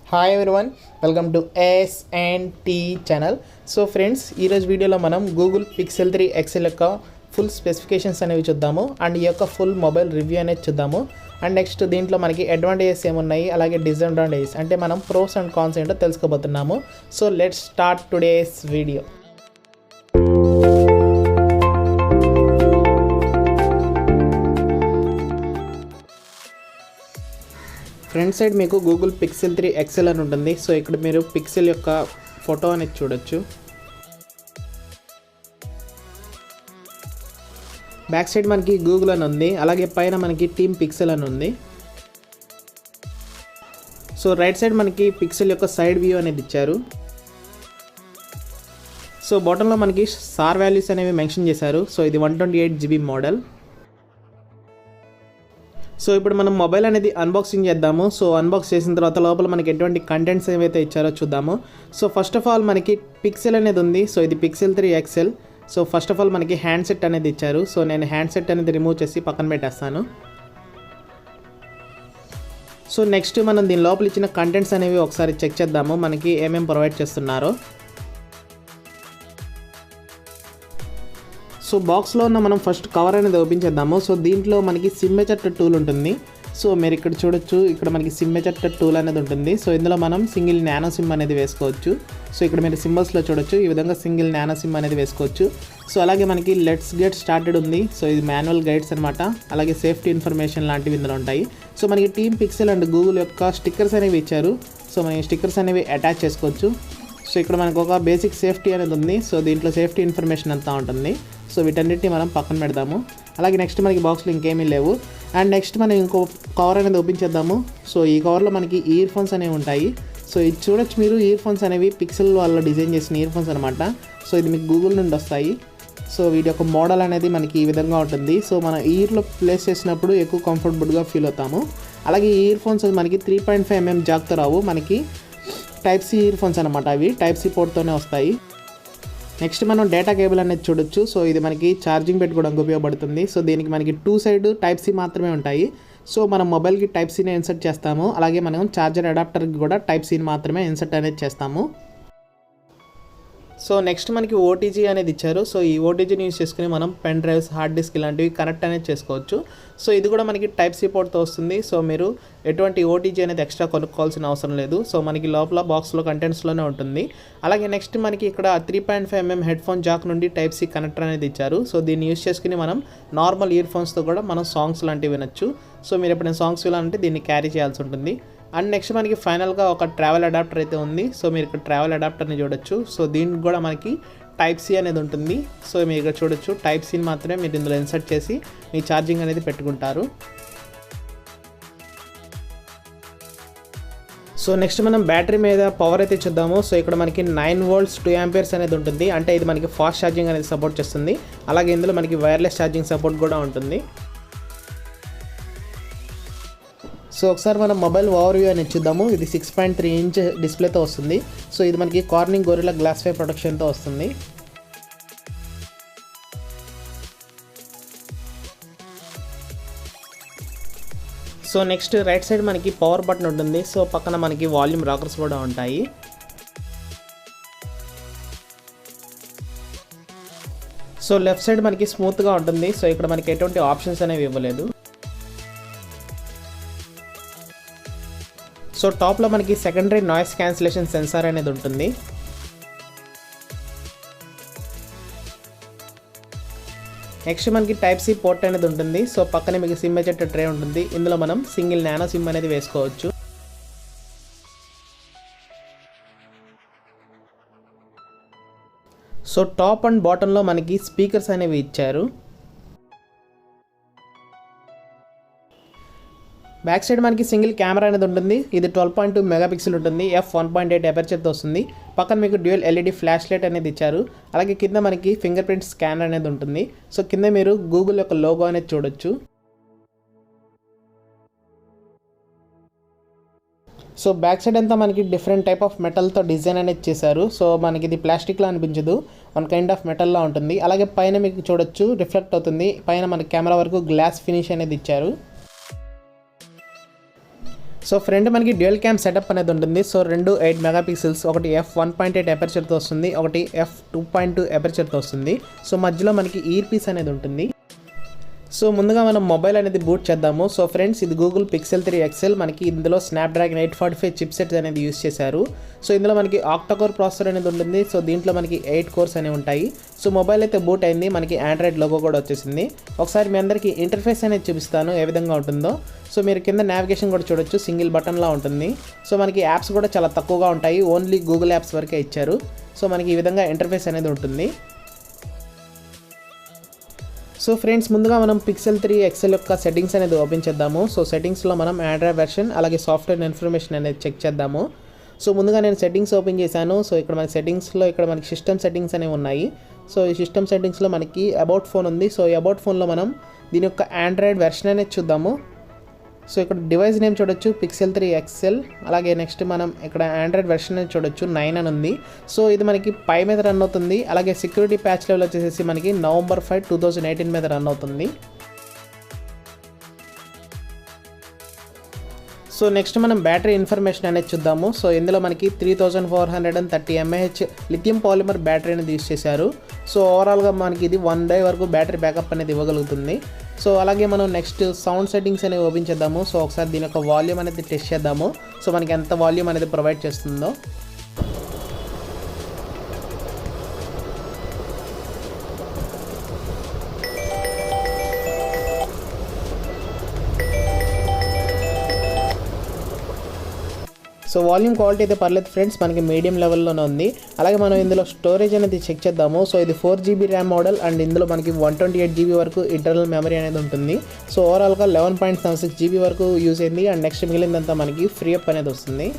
Hi everyone, welcome to S&T channel. So friends, ఈరోజు వీడియోలో మనం గూగుల్ పిక్సెల్ 3 XL యొక్క ఫుల్ స్పెసిఫికేషన్స్ అనేవి చూద్దాము. అండ్ ఈ యొక్క ఫుల్ మొబైల్ రివ్యూ అనేది చూద్దాము. అండ్ నెక్స్ట్ దీంట్లో మనకి అడ్వాంటేజెస్ ఏమున్నాయి, అలాగే డిసడ్వాంటేజెస్ అంటే మనం ప్రోస్ అండ్ కాన్స్ ఏంటో తెలుసుకోబోతున్నాము. So let's start today's video. Front side మీకు గూగుల్ పిక్సెల్ 3 XL అని ఉంటుంది. సో ఇక్కడ మీరు పిక్సెల్ యొక్క ఫోటో అనేది చూడొచ్చు. బ్యాక్ సైడ్ మనకి గూగుల్ అని ఉంది, అలాగే పైన మనకి టీమ్ పిక్సెల్ అని ఉంది. సో రైట్ సైడ్ మనకి పిక్సెల్ యొక్క సైడ్ వ్యూ అనేది ఇచ్చారు. సో బాటంలో మనకి సార్ వాల్యూస్ అనేవి మెన్షన్ చేశారు. సో ఇది 128 GB మోడల్. సో ఇప్పుడు మనం మొబైల్ అనేది అన్బాక్సింగ్ చేద్దాము. సో అన్బాక్స్ చేసిన తర్వాత లోపల మనకి ఎటువంటి కంటెంట్స్ ఏవైతే ఇచ్చారో చూద్దాము. సో ఫస్ట్ ఆఫ్ ఆల్ మనకి పిక్సెల్ అనేది ఉంది. సో ఇది pixel 3 XL. So first of all మనకి హ్యాండ్సెట్ అనేది ఇచ్చారు. సో నేను హ్యాండ్సెట్ అనేది రిమూవ్ చేసి పక్కన పెట్టేస్తాను. సో నెక్స్ట్ మనం దీని లోపల ఇచ్చిన కంటెంట్స్ అనేవి ఒకసారి చెక్ చేద్దాము, మనకి ఏమేమి ప్రొవైడ్ చేస్తున్నారో. సో బాక్స్లో ఉన్న మనం ఫస్ట్ కవర్ అనేది ఓపెన్ చేద్దాము. సో దీంట్లో మనకి సిమ్మెచర్ టూల్ ఉంటుంది. సో మీరు ఇక్కడ చూడొచ్చు, ఇక్కడ మనకి సిమ్మెచర్ టూల్ అనేది ఉంటుంది. సో ఇందులో మనం సింగిల్ నానో సిమ్ అనేది వేసుకోవచ్చు. సో ఇక్కడ మీరు సింబల్స్లో చూడొచ్చు, ఈ విధంగా సింగిల్ నానో సిమ్ అనేది వేసుకోవచ్చు. సో అలాగే మనకి లెట్స్ గెట్ స్టార్టెడ్ ఉంది. సో ఇది మాన్యువల్ గైడ్స్ అనమాట. అలాగే సేఫ్టీ ఇన్ఫర్మేషన్ లాంటివి ఇందులో ఉంటాయి. సో మనకి టీమ్ పిక్సెల్ అండ్ గూగుల్ యొక్క స్టిక్కర్స్ అనేవి ఇచ్చారు. సో మనం ఈ స్టిక్కర్స్ అనేవి అటాచ్ చేసుకోవచ్చు. సో ఇక్కడ మనకు ఒక బేసిక్ సేఫ్టీ అనేది ఉంది. సో దీంట్లో సేఫ్టీ ఇన్ఫర్మేషన్ అంతా ఉంటుంది. సో వీటన్నిటిని మనం పక్కన పెడదాము. అలాగే నెక్స్ట్ మనకి బాక్స్లో ఇంకేమీ లేవు. అండ్ నెక్స్ట్ మనం ఇంకో కవర్ అనేది ఓపెన్ చేద్దాము. సో ఈ కవర్లో మనకి ఇయర్ ఫోన్స్ అనేవి ఉంటాయి. సో ఇది చూడొచ్చు మీరు, ఇయర్ ఫోన్స్ అనేవి పిక్సెల్ వాళ్ళు డిజైన్ చేసిన ఇయర్ ఫోన్స్ అనమాట. సో ఇది మీకు గూగుల్ నుండి వస్తాయి. సో వీటి యొక్క మోడల్ అనేది మనకి ఈ విధంగా ఉంటుంది. సో మనం ఇయర్లో ప్లేస్ చేసినప్పుడు ఎక్కువ కంఫర్టబుల్గా ఫీల్ అవుతాము. అలాగే ఈ ఇయర్ ఫోన్స్ మనకి 3.5 mm జాక్తో రావు, మనకి టైప్ సి ఇయర్ ఫోన్స్ అనమాట. అవి టైప్ సి పోర్ట్తోనే వస్తాయి. నెక్స్ట్ మనం డేటా కేబుల్ అనేది చూడొచ్చు. సో ఇది మనకి ఛార్జింగ్ పెట్టుకోవడానికి ఉపయోగపడుతుంది. సో దీనికి మనకి 2 సైడ్ టైప్ సి మాత్రమే ఉంటాయి. సో మనం మొబైల్కి టైప్ సిని ఇన్సర్ట్ చేస్తాము, అలాగే మనం ఛార్జర్ అడాప్టర్కి కూడా టైప్ సిని మాత్రమే ఇన్సర్ట్ అనేది చేస్తాము. సో నెక్స్ట్ మనకి ఓటీజీ అనేది ఇచ్చారు. సో ఈ ఓటీజీని యూస్ చేసుకుని మనం పెన్ డ్రైవ్స్, హార్డ్ డిస్క్ ఇలాంటివి కనెక్ట్ అనేది చేసుకోవచ్చు. సో ఇది కూడా మనకి టైప్ సి పోర్ట్తో వస్తుంది. సో మీరు ఎటువంటి ఓటీజీ అనేది ఎక్స్ట్రా కొనుక్కోవాల్సిన అవసరం లేదు. సో మనకి లోపల బాక్స్లో కంటెంట్స్లోనే ఉంటుంది. అలాగే నెక్స్ట్ మనకి ఇక్కడ 3.5 mm హెడ్ ఫోన్ జాక్ నుండి టైప్ సి కనెక్టర్ అనేది ఇచ్చారు. సో దీన్ని యూస్ చేసుకుని మనం నార్మల్ ఇయర్ ఫోన్స్తో కూడా మనం సాంగ్స్ లాంటివి వినొచ్చు. సో మీరు ఎప్పుడైనా సాంగ్స్ వినాలంటే దీన్ని క్యారీ చేయాల్సి ఉంటుంది. అండ్ నెక్స్ట్ మనకి ఫైనల్గా ఒక ట్రావెల్ అడాప్టర్ అయితే ఉంది. సో మీరు ఇక్కడ ట్రావెల్ అడాప్టర్ని చూడొచ్చు. సో దీనికి కూడా మనకి టైప్ సి అనేది ఉంటుంది. సో మీరు ఇక్కడ చూడొచ్చు, టైప్ సిని మాత్రమే మీరు ఇందులో ఇన్సర్ట్ చేసి మీ ఛార్జింగ్ అనేది పెట్టుకుంటారు. సో నెక్స్ట్ మనం బ్యాటరీ మీద పవర్ అయితే చూద్దాము. సో ఇక్కడ మనకి 9 volts 2 amperes అనేది ఉంటుంది. అంటే ఇది మనకి ఫాస్ట్ ఛార్జింగ్ అనేది సపోర్ట్ చేస్తుంది. అలాగే ఇందులో మనకి వైర్లెస్ ఛార్జింగ్ సపోర్ట్ కూడా ఉంటుంది. సో ఒకసారి మనం మొబైల్ ఓవర్ వ్యూ అనేది చూద్దాము. ఇది 6.3 inch డిస్ప్లేతో వస్తుంది. సో ఇది మనకి కార్నింగ్ గొరిల్లా గ్లాస్ ఫైర్ ప్రొటెక్షన్తో వస్తుంది. సో నెక్స్ట్ రైట్ సైడ్ మనకి పవర్ బటన్ ఉంటుంది. సో పక్కన మనకి వాల్యూమ్ రాకర్స్ కూడా ఉంటాయి. సో లెఫ్ట్ సైడ్ మనకి స్మూత్గా ఉంటుంది. సో ఇక్కడ మనకి ఎటువంటి ఆప్షన్స్ అనేవి ఇవ్వలేదు. సో టాప్లో మనకి సెకండరీ నాయిస్ క్యాన్సిలేషన్ సెన్సార్ అనేది ఉంటుంది. నెక్స్ట్ మనకి టైప్ సి పోర్ట్ అనేది ఉంటుంది. సో పక్కనే మీకు సిమ్ ఎజెక్టర్ ట్రే ఉంటుంది. ఇందులో మనం సింగిల్ నానో సిమ్ అనేది వేసుకోవచ్చు. సో టాప్ అండ్ బాటంలో మనకి స్పీకర్స్ అనేవి ఇచ్చారు. బ్యాక్ సైడ్ మనకి సింగిల్ కెమెరా అనేది ఉంటుంది. ఇది 12.2 MP ఉంటుంది. f1.8 అపర్చర్తో వస్తుంది. పక్కన మీకు డ్యూయల్ LED ఫ్లాష్ లైట్ అనేది ఇచ్చారు. అలాగే కింద మనకి ఫింగర్ ప్రింట్ స్కానర్ అనేది ఉంటుంది. సో కింద మీరు గూగుల్ యొక్క లోగో అనేది చూడొచ్చు. సో బ్యాక్ సైడ్ అంతా మనకి డిఫరెంట్ టైప్ ఆఫ్ మెటల్తో డిజైన్ అనేది చేశారు. సో మనకి ఇది ప్లాస్టిక్లో అనిపించదు, వన్ కైండ్ ఆఫ్ మెటల్లో ఉంటుంది. అలాగే పైన మీకు చూడొచ్చు రిఫ్లెక్ట్ అవుతుంది. పైన మనకి కెమెరా వరకు గ్లాస్ ఫినిష్ అనేది ఇచ్చారు. సో ఫ్రంట్ మనకి డ్యూయల్ క్యామ్ సెటప్ అనేది ఉంటుంది. సో రెండు 8 మెగాపిక్సెల్స్, ఒకటి f1.8 ఎపర్చర్తో వస్తుంది, ఒకటి f2.2 ఎపర్చర్తో వస్తుంది. సో మధ్యలో మనకి ఇయర్ పీస్ అనేది ఉంటుంది. సో ముందుగా మనం మొబైల్ అనేది బూట్ చేద్దాము. సో ఫ్రెండ్స్, ఇది గూగుల్ పిక్సెల్ 3 XL. మనకి ఇందులో స్నాప్డ్రాగన్ 845 చిప్సెట్ అనేది యూస్ చేశారు. సో ఇందులో మనకి ఆక్టాకోర్ ప్రాసెసర్ అనేది ఉంటుంది. సో దీంట్లో మనకి 8 కోర్స్ అనేవి ఉంటాయి. సో మొబైల్ అయితే బూట్ అయింది, మనకి ఆండ్రాయిడ్ లోగో కూడా వచ్చేసింది. ఒకసారి మీ అందరికీ ఇంటర్ఫేస్ అనేది చూపిస్తాను ఏ విధంగా ఉంటుందో. సో మీరు కింద నావిగేషన్ కూడా చూడొచ్చు, సింగిల్ బటన్లా ఉంటుంది. సో మనకి యాప్స్ కూడా చాలా తక్కువగా ఉంటాయి, ఓన్లీ గూగుల్ యాప్స్ వరకే ఇచ్చారు. సో మనకి ఈ విధంగా ఇంటర్ఫేస్ అనేది ఉంటుంది. సో ఫ్రెండ్స్, ముందుగా మనం పిక్సెల్ 3 XL యొక్క సెట్టింగ్స్ అనేది ఓపెన్ చేద్దాము. సో సెట్టింగ్స్లో మనం ఆండ్రాయిడ్ వెర్షన్ అలాగే సాఫ్ట్వేర్ ఇన్ఫర్మేషన్ అనేది చెక్ చేద్దాము. సో ముందుగా నేను సెట్టింగ్స్ ఓపెన్ చేశాను. సో ఇక్కడ మనకి సెట్టింగ్స్లో ఇక్కడ మనకి సిస్టమ్ సెట్టింగ్స్ అనేవి ఉన్నాయి. సో ఈ సిస్టమ్ సెట్టింగ్స్లో మనకి అబౌట్ ఫోన్ ఉంది. సో ఈ అబౌట్ ఫోన్లో మనం దీని యొక్క ఆండ్రాయిడ్ వెర్షన్ అనేది చూద్దాము. సో ఇక్కడ డివైస్ నేమ్ చూడొచ్చు, పిక్సెల్ 3 XL. అలాగే నెక్స్ట్ మనం ఇక్కడ ఆండ్రాయిడ్ వెర్షన్ అనేది చూడొచ్చు, 9 అని ఉంది. సో ఇది మనకి పై మీద రన్ అవుతుంది. అలాగే సెక్యూరిటీ ప్యాచ్ లెవెల్ వచ్చేసి మనకి November 5, 2018 మీద రన్ అవుతుంది. సో నెక్స్ట్ మనం బ్యాటరీ ఇన్ఫర్మేషన్ అనేది చూద్దాము. సో ఇందులో మనకి 3430 mAh లిథియం పాలిమర్ బ్యాటరీ అనేది యూస్ చేశారు. సో ఓవరాల్గా మనకి ఇది 1 day వరకు బ్యాటరీ బ్యాకప్ అనేది ఇవ్వగలుగుతుంది. సో అలాగే మనం నెక్స్ట్ సౌండ్ సెట్టింగ్స్ అనేవి ఓపెన్ చేద్దాము. సో ఒకసారి దీని యొక్క వాల్యూమ్ అనేది టెస్ట్ చేద్దాము. సో మనకి ఎంత వాల్యూమ్ అనేది ప్రొవైడ్ చేస్తుందో. సో వాల్యూమ్ క్వాలిటీ అయితే పర్లేదు ఫ్రెండ్స్, మనకి మీడియం లెవెల్లోనే ఉంది. అలాగే మనం ఇందులో స్టోరేజ్ అనేది చెక్ చేద్దాము. సో ఇది 4GB ర్యామ్ మోడల్ అండ్ ఇందులో మనకి 128GB వరకు ఇంటర్నల్ మెమరీ అనేది ఉంటుంది. సో ఓవరాల్గా 11.76GB వరకు యూజ్ అయింది. అండ్ నెక్స్ట్ మిగిలిందంతా మనకి ఫ్రీ అప్ అనేది వస్తుంది.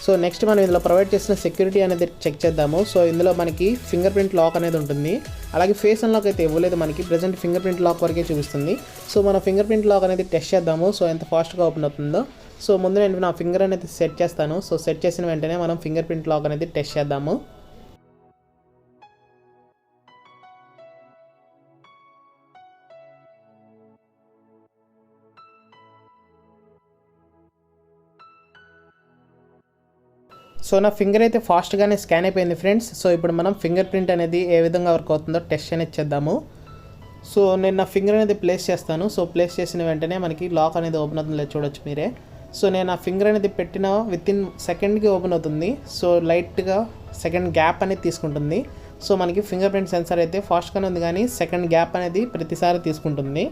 సో నెక్స్ట్ మనం ఇందులో ప్రొవైడ్ చేసిన సెక్యూరిటీ అనేది చెక్ చేద్దాము. సో ఇందులో మనకి ఫింగర్ ప్రింట్ లాక్ అనేది ఉంటుంది. అలాగే ఫేస్ అన్లాక్ అయితే ఇవ్వలేదు, మనకి ప్రెజెంట్ ఫింగర్ ప్రింట్ లాక్ వరకే చూపిస్తుంది. సో మన ఫింగర్ ప్రింట్ లాక్ అనేది టెస్ట్ చేద్దాము. సో ఎంత ఫాస్ట్గా ఓపెన్ అవుతుందో. సో ముందు నేను నా ఫింగర్ అనేది సెట్ చేస్తాను. సో సెట్ చేసిన వెంటనే మనం ఫింగర్ ప్రింట్ లాక్ అనేది టెస్ట్ చేద్దాము. సో నా ఫింగర్ అయితే ఫాస్ట్గానే స్కాన్ అయిపోయింది ఫ్రెండ్స్. సో ఇప్పుడు మనం ఫింగర్ ప్రింట్ అనేది ఏ విధంగా వర్క్ అవుతుందో టెస్ట్ అనేది చేద్దాము. సో నేను నా ఫింగర్ అనేది ప్లేస్ చేస్తాను. సో ప్లేస్ చేసిన వెంటనే మనకి లాక్ అనేది ఓపెన్ అవుతుందో చూడొచ్చు మీరే. సో నేను ఆ ఫింగర్ అనేది పెట్టిన వితిన్ సెకండ్కి ఓపెన్ అవుతుంది. సో లైట్గా సెకండ్ గ్యాప్ అనేది తీసుకుంటుంది. సో మనకి ఫింగర్ ప్రింట్ సెన్సార్ అయితే ఫాస్ట్గానే ఉంది, కానీ సెకండ్ గ్యాప్ అనేది ప్రతిసారి తీసుకుంటుంది.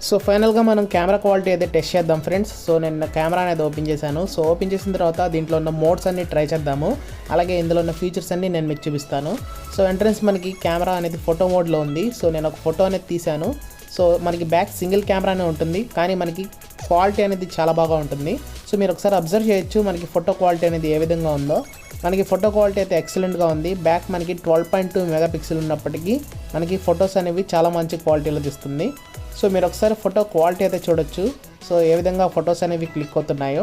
సో ఫైనల్గా మనం కెమెరా క్వాలిటీ అయితే టెస్ట్ చేద్దాం ఫ్రెండ్స్. సో నేను కెమెరా అనేది ఓపెన్ చేశాను. సో ఓపెన్ చేసిన తర్వాత దీంట్లో ఉన్న మోడ్స్ అన్ని ట్రై చేద్దాము. అలాగే ఇందులో ఉన్న ఫీచర్స్ అన్ని నేను మీకు చూపిస్తాను. సో ఎంట్రన్స్ మనకి కెమెరా అనేది ఫోటో మోడ్లో ఉంది. సో నేను ఒక ఫోటో అనేది తీశాను. సో మనకి బ్యాక్ సింగిల్ కెమెరానే ఉంటుంది, కానీ మనకి క్వాలిటీ అనేది చాలా బాగా ఉంటుంది. సో మీరు ఒకసారి అబ్జర్వ్ చేయొచ్చు మనకి ఫోటో క్వాలిటీ అనేది ఏ విధంగా ఉందో. మనకి ఫోటో క్వాలిటీ అయితే ఎక్సలెంట్గా ఉంది. బ్యాక్ మనకి 12.2 మెగాపిక్సెల్ ఉన్నప్పటికీ మనకి ఫొటోస్ అనేవి చాలా మంచి క్వాలిటీలో తీస్తుంది. సో మీరు ఒకసారి ఫోటో క్వాలిటీ అయితే చూడొచ్చు. సో ఏ విధంగా ఫొటోస్ అనేవి క్లిక్ అవుతున్నాయో.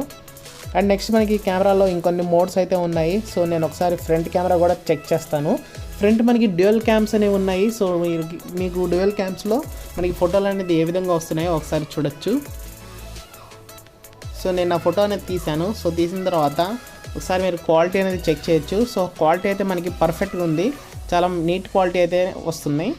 అండ్ నెక్స్ట్ మనకి కెమెరాలో ఇంకొన్ని మోడ్స్ అయితే ఉన్నాయి. సో నేను ఒకసారి ఫ్రంట్ కెమెరా కూడా చెక్ చేస్తాను. ఫ్రంట్ మనకి డ్యూయల్ క్యామ్స్ అనేవి ఉన్నాయి. సో మీకు డ్యూయల్ క్యామ్స్లో మనకి ఫోటోలు అనేది ఏ విధంగా వస్తున్నాయో ఒకసారి చూడొచ్చు. సో నేను నా ఫోటో అనేది తీశాను. సో తీసిన తర్వాత ఒకసారి మీరు క్వాలిటీ అనేది చెక్ చేయొచ్చు. సో క్వాలిటీ అయితే మనకి పర్ఫెక్ట్గా ఉంది, చాలా నీట్ క్వాలిటీ అయితే వస్తుంది.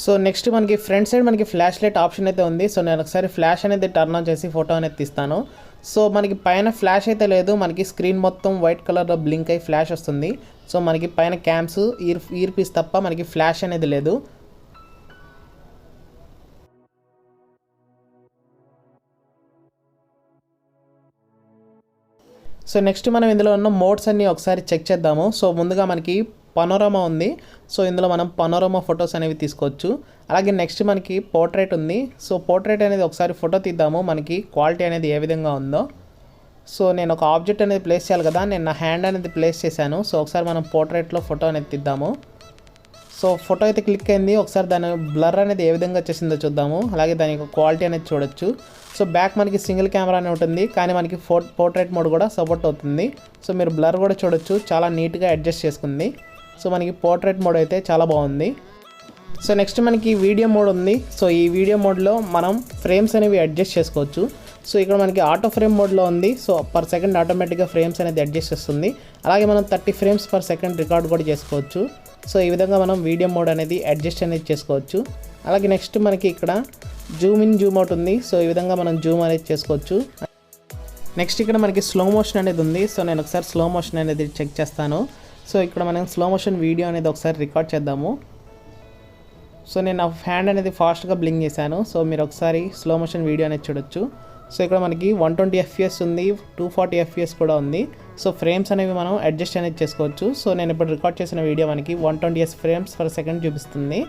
సో నెక్స్ట్ మనకి ఫ్రంట్ సైడ్ మనకి ఫ్లాష్ లైట్ ఆప్షన్ అయితే ఉంది. సో నేను ఒకసారి ఫ్లాష్ అనేది టర్న్ ఆన్ చేసి ఫోటో అనేది తీస్తాను. సో మనకి పైన ఫ్లాష్ అయితే లేదు, మనకి స్క్రీన్ మొత్తం వైట్ కలర్లో బ్లింక్ అయ్యి ఫ్లాష్ వస్తుంది. సో మనకి పైన క్యామ్స్ ఇయర్ పీస్ తప్ప మనకి ఫ్లాష్ అనేది లేదు. సో నెక్స్ట్ మనం ఇందులో ఉన్న మోడ్స్ అన్ని ఒకసారి చెక్ చేద్దాము. సో ముందుగా మనకి పనోరమా ఉంది. సో ఇందులో మనం పనోరమా ఫొటోస్ అనేవి తీసుకోవచ్చు. అలాగే నెక్స్ట్ మనకి పోర్ట్రేట్ ఉంది. సో పోర్ట్రేట్ అనేది ఒకసారి ఫోటో తీద్దాము, మనకి క్వాలిటీ అనేది ఏ విధంగా ఉందో. సో నేను ఒక ఆబ్జెక్ట్ అనేది ప్లేస్ చేయాలి కదా, నేను నా హ్యాండ్ అనేది ప్లేస్ చేశాను. సో ఒకసారి మనం పోర్ట్రేట్లో ఫోటో అనేది తీద్దాము. సో ఫోటో అయితే క్లిక్ అయింది. ఒకసారి దాని బ్లర్ అనేది ఏ విధంగా వచ్చేసిందో చూద్దాము. అలాగే దాని యొక్క క్వాలిటీ అనేది చూడొచ్చు. సో బ్యాక్ మనకి సింగిల్ కెమెరా అనే ఉంటుంది, కానీ మనకి పోర్ట్రేట్ మోడ్ కూడా సపోర్ట్ అవుతుంది. సో మీరు బ్లర్ కూడా చూడొచ్చు, చాలా నీట్గా అడ్జస్ట్ చేసుకుంది. సో మనకి పోర్ట్రేట్ మోడ్ అయితే చాలా బాగుంది. సో నెక్స్ట్ మనకి వీడియో మోడ్ ఉంది. సో ఈ వీడియో మోడ్లో మనం ఫ్రేమ్స్ అనేవి అడ్జస్ట్ చేసుకోవచ్చు. సో ఇక్కడ మనకి ఆటో ఫ్రేమ్ మోడ్లో ఉంది. సో పర్ సెకండ్ ఆటోమేటిక్గా ఫ్రేమ్స్ అనేది అడ్జస్ట్ చేస్తుంది. అలాగే మనం 30 ఫ్రేమ్స్ పర్ సెకండ్ రికార్డ్ కూడా చేసుకోవచ్చు. సో ఈ విధంగా మనం వీడియో మోడ్ అనేది అడ్జస్ట్ అనేది చేసుకోవచ్చు. అలాగే నెక్స్ట్ మనకి ఇక్కడ జూమ్ ఇన్ జూమ్ అవుట్ ఉంది. సో ఈ విధంగా మనం జూమ్ అనేది చేసుకోవచ్చు. నెక్స్ట్ ఇక్కడ మనకి స్లో మోషన్ అనేది ఉంది. సో నేను ఒకసారి స్లో మోషన్ అనేది చెక్ చేస్తాను. సో ఇక్కడ మనం స్లో మోషన్ వీడియో అనేది ఒకసారి రికార్డ్ చేద్దాము. సో నేను నా హ్యాండ్ అనేది ఫాస్ట్గా బ్లింక్ చేశాను. సో మీరు ఒకసారి స్లో మోషన్ వీడియో అనేది చూడొచ్చు. సో ఇక్కడ మనకి 120 FPS ఉంది, 240 FPS కూడా ఉంది. సో ఫ్రేమ్స్ అనేవి మనం అడ్జస్ట్ అనేది చేసుకోవచ్చు. సో నేను ఇప్పుడు రికార్డ్ చేసిన వీడియో మనకి 120 ఫ్రేమ్స్ పర్ సెకండ్ చూపిస్తుంది.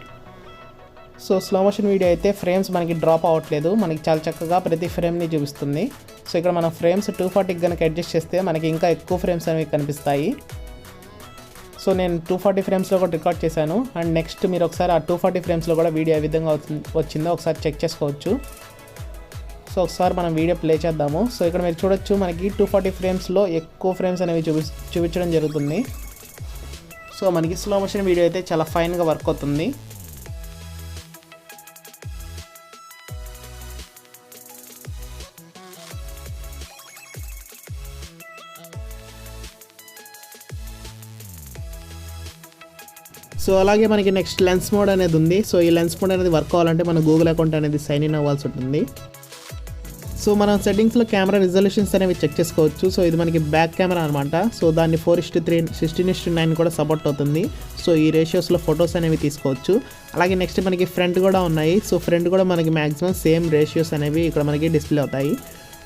సో స్లో మోషన్ వీడియో అయితే ఫ్రేమ్స్ మనకి డ్రాప్ అవ్వట్లేదు, మనకి చాలా చక్కగా ప్రతి ఫ్రేమ్ని చూపిస్తుంది. సో ఇక్కడ మనం ఫ్రేమ్స్ 240 కనుక అడ్జస్ట్ చేస్తే మనకి ఇంకా ఎక్కువ ఫ్రేమ్స్ అనేవి కనిపిస్తాయి. సో నేను 240 ఫ్రేమ్స్లో కూడా రికార్డ్ చేశాను. అండ్ నెక్స్ట్ మీరు ఒకసారి ఆ 240 ఫ్రేమ్స్లో కూడా వీడియో ఏ విధంగా వచ్చిందో ఒకసారి చెక్ చేసుకోవచ్చు. సో ఒకసారి మనం వీడియో ప్లే చేద్దాము. సో ఇక్కడ మీరు చూడొచ్చు, మనకి 240 ఫ్రేమ్స్లో ఎక్కువ ఫ్రేమ్స్ అనేవి చూపించడం జరుగుతుంది. సో మనకి స్లో మోషన్ వీడియో అయితే చాలా ఫైన్గా వర్క్ అవుతుంది. సో అలాగే మనకి నెక్స్ట్ లెన్స్ మోడ్ అనేది ఉంది. సో ఈ లెన్స్ మోడ్ అనేది వర్క్ అవ్వాలంటే మన గూగుల్ అకౌంట్ అనేది సైన్ ఇన్ అవ్వాల్సి ఉంటుంది. సో మనం సెట్టింగ్స్లో కెమెరా రిజల్యూషన్స్ అనేవి చెక్ చేసుకోవచ్చు. సో ఇది మనకి బ్యాక్ కెమెరా అనమాట. సో దాన్ని 4:3, 16:9 కూడా సపోర్ట్ అవుతుంది. సో ఈ రేషియోస్లో ఫొటోస్ అనేవి తీసుకోవచ్చు. అలాగే నెక్స్ట్ మనకి ఫ్రంట్ కూడా ఉన్నాయి. సో ఫ్రంట్ కూడా మనకి మ్యాక్సిమం సేమ్ రేషియోస్ అనేవి ఇక్కడ మనకి డిస్ప్లే అవుతాయి.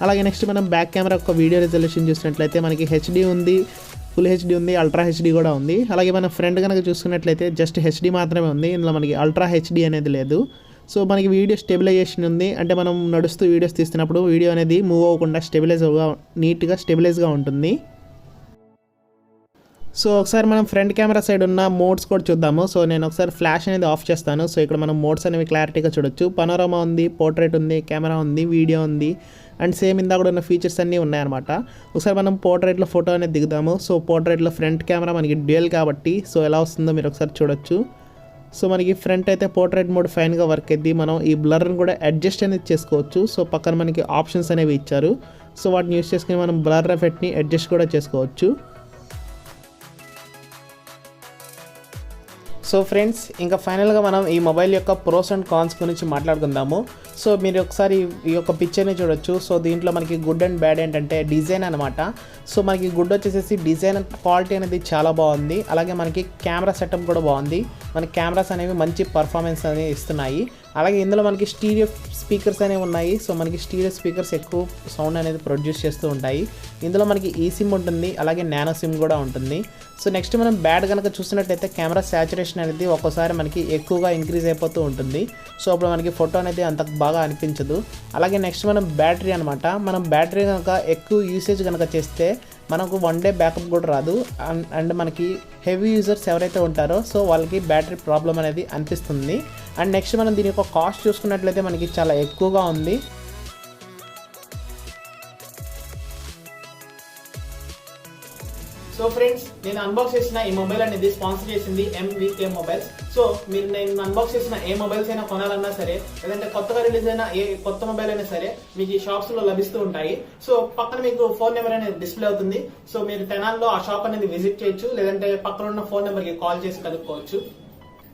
అలాగే నెక్స్ట్ మనం బ్యాక్ కెమెరా యొక్క వీడియో రిజల్యూషన్ చూసినట్లయితే మనకి HD ఉంది, ఫుల్ HD ఉంది, అల్ట్రా HD కూడా ఉంది. అలాగే మనం ఫ్రంట్ కనుక చూసుకున్నట్లయితే జస్ట్ HD మాత్రమే ఉంది, ఇందులో మనకి అల్ట్రా HD అనేది లేదు. సో మనకి వీడియో స్టెబిలైజేషన్ ఉంది, అంటే మనం నడుస్తూ వీడియోస్ తీస్తున్నప్పుడు వీడియో అనేది మూవ్ అవ్వకుండా నీట్గా స్టెబిలైజ్గా ఉంటుంది. సో ఒకసారి మనం ఫ్రంట్ కెమెరా సైడ్ ఉన్న మోడ్స్ కూడా చూద్దాము. సో నేను ఒకసారి ఫ్లాష్ అనేది ఆఫ్ చేస్తాను. సో ఇక్కడ మనం మోడ్స్ అనేవి క్లారిటీగా చూడొచ్చు. పనోరమా ఉంది, పోర్ట్రేట్ ఉంది, కెమెరా ఉంది, వీడియో ఉంది, అండ్ సేమ్ ఇందా కూడా ఉన్న ఫీచర్స్ అన్నీ ఉన్నాయన్నమాట. ఒకసారి మనం పోర్ట్రేట్లో ఫోటో అనేది దిగుదాము. సో పోర్ట్రేట్లో ఫ్రంట్ కెమెరా మనకి డ్యూయల్ కాబట్టి సో ఎలా వస్తుందో మీరు ఒకసారి చూడొచ్చు. సో మనకి ఫ్రంట్ అయితే పోర్ట్రేట్ మోడ్ ఫైన్గా వర్క్ అయింది. మనం ఈ బ్లర్ని కూడా అడ్జస్ట్ అనేది చేసుకోవచ్చు. సో పక్కన మనకి ఆప్షన్స్ అనేవి ఇచ్చారు. సో వాటిని యూస్ చేసుకుని మనం బ్లర్ ఎఫెక్ట్ని అడ్జస్ట్ కూడా చేసుకోవచ్చు. సో ఫ్రెండ్స్, ఇంకా ఫైనల్గా మనం ఈ మొబైల్ యొక్క ప్రోస్ అండ్ కాన్స్ గురించి మాట్లాడుకుందాము. సో మీరు ఒకసారి ఈ యొక్క పిక్చర్ని చూడొచ్చు. సో దీంట్లో మనకి గుడ్ అండ్ బ్యాడ్ ఏంటంటే డిజైన్ అనమాట. సో మనకి గుడ్ వచ్చేసి డిజైన్ క్వాలిటీ అనేది చాలా బాగుంది. అలాగే మనకి కెమెరా సెటప్ కూడా బాగుంది. మన కెమెరాస్ అనేవి మంచి పర్ఫార్మెన్స్ అనేవి ఇస్తున్నాయి. అలాగే ఇందులో మనకి స్టీరియో స్పీకర్స్ అనేవి ఉన్నాయి. సో మనకి స్టీరియో స్పీకర్స్ ఎక్కువ సౌండ్ అనేది ప్రొడ్యూస్ చేస్తూ ఉంటాయి. ఇందులో మనకి ఈ సిమ్ ఉంటుంది, అలాగే నానో సిమ్ కూడా ఉంటుంది. సో నెక్స్ట్ మనం బ్యాడ్ కనుక చూసినట్టయితే కెమెరా సాచురేషన్ అనేది ఒక్కోసారి మనకి ఎక్కువగా ఇంక్రీజ్ అయిపోతూ ఉంటుంది. సో అప్పుడు మనకి ఫోటో అనేది అంత బాగా అనిపించదు. అలాగే నెక్స్ట్ మనం బ్యాటరీ అనమాట. మనం బ్యాటరీ కనుక ఎక్కువ యూసేజ్ కనుక చేస్తే మనకు 1 డే బ్యాకప్ కూడా రాదు. అండ్ మనకి హెవీ యూజర్స్ ఎవరైతే ఉంటారో సో వాళ్ళకి బ్యాటరీ ప్రాబ్లం అనేది అనిపిస్తుంది. అండ్ నెక్స్ట్ మనం దీని యొక్క కాస్ట్ చూసుకున్నట్లయితే మనకి చాలా ఎక్కువగా ఉంది. సో ఫ్రెండ్స్, నేను అన్బాక్స్ చేసిన ఈ మొబైల్ అనేది స్పాన్సర్ చేసింది MVK మొబైల్స్. సో మీరు నేను అన్బాక్స్ చేసిన ఏ మొబైల్స్ అయినా కొనాలన్నా సరే, లేదంటే కొత్తగా రిలీజ్ అయిన ఏ కొత్త మొబైల్ అయినా సరే మీకు ఈ షాప్స్ లో లభిస్తూ ఉంటాయి. సో పక్కన మీకు ఫోన్ నెంబర్ అనేది డిస్ప్లే అవుతుంది. సో మీరు తెనాల్లో ఆ షాప్ అనేది విజిట్ చేయొచ్చు, లేదంటే పక్కన ఉన్న ఫోన్ నెంబర్ కి కాల్ చేసి కనుక్కోవచ్చు.